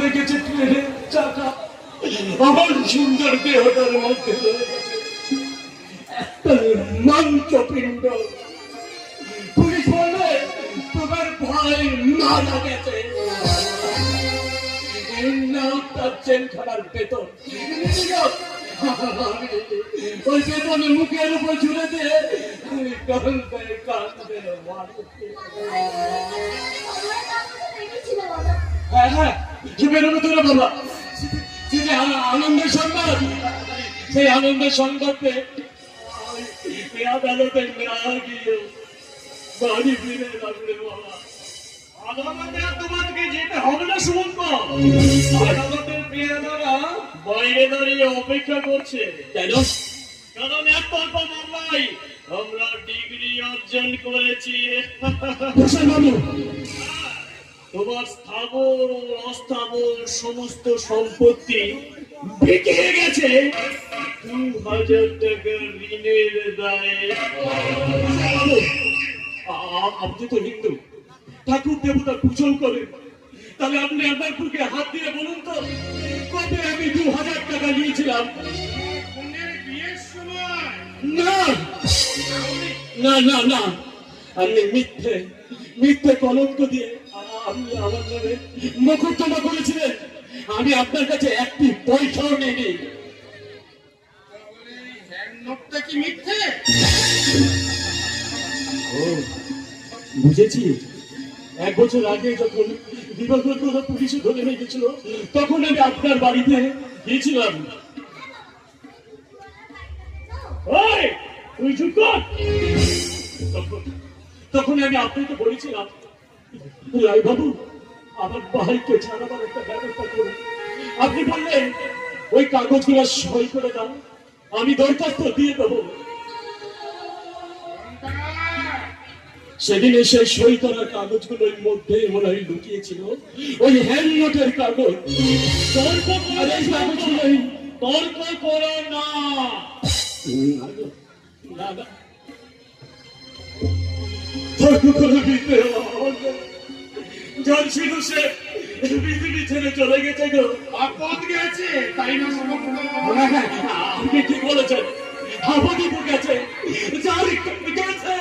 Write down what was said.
লেগেছে ট্রেনের চাকা, আমার সুন্দর দেহটার মধ্যে একটা মাংসপিণ্ড। পুলিশ বলবে তোমার ভয় মারা গেছে, জেলখানার বেতন ওই বেতনে মুখের উপর ঝুলে দিয়ে কাঁদবে কাঁদবে। হ্যাঁ হ্যাঁ, কি বেরোবে তোরা বাবা, আনন্দের সংবাদ, সেই আনন্দের সংবাদে আদালতে না গিয়ে বাড়ি ফিরে লাগবে বাবা। আদালতে তোমাকে যেতে হবে না সুমন্ত, আদালতের পেয়াদারা বাইরে দাঁড়িয়ে অপেক্ষা করছে। কেন? কারণ একতরফা মামলায় আমরা ডিগ্রি অর্জন করেছি। তোমার স্থাবর ও অস্থাবর সমস্ত সম্পত্তি বিকে গেছে 2000 টাকা ঋণের দায়ে। আপনি তো হিন্দু, ঠাকুর দেবতা পুজো করেন, তাহলে আপনি আপনার বুকে হাত দিয়ে বলুন তো কবে আমি 2000 টাকা নিয়েছিলাম? না না না না, আপনি মিথ্যে মিথ্যে কলঙ্ক দিয়ে আপনি আমার নামে মোকদ্দমা করেছিলেন। আমি আপনার কাছে একটি পয়সাও নেইনি। কি মিথ্যে? ও বুঝেছি, 1 বছর আগে যখন দিবাকর পুলিশে ধরে নিয়ে গেছিল তখন আমি আপনার বাড়িতে গিয়েছিলাম। তুই চুপ কর। তখন আমি আপনাকে বলেছিলাম রায় বাবু আমার ভাইকে ছাড়াবার একটা ব্যবস্থা করুন। আপনি বললেন ওই কাগজগুলো সই করে দাও, আমি দরখাস্ত দিয়ে দেবো। সেদিন এসে সই করার কাগজগুলোর মধ্যে মনে হয় লুকিয়েছিল ওই হ্যান্ড নোটের কাগজ। তর্ক করো না, তর্ক করে দিতে যার ছিল সে পৃথিবী ছেড়ে চলে গেছে গো। আপদ গেছে তাই না? আপনি ঠিক বলেছেন, আপদ গেছে, যার গেছে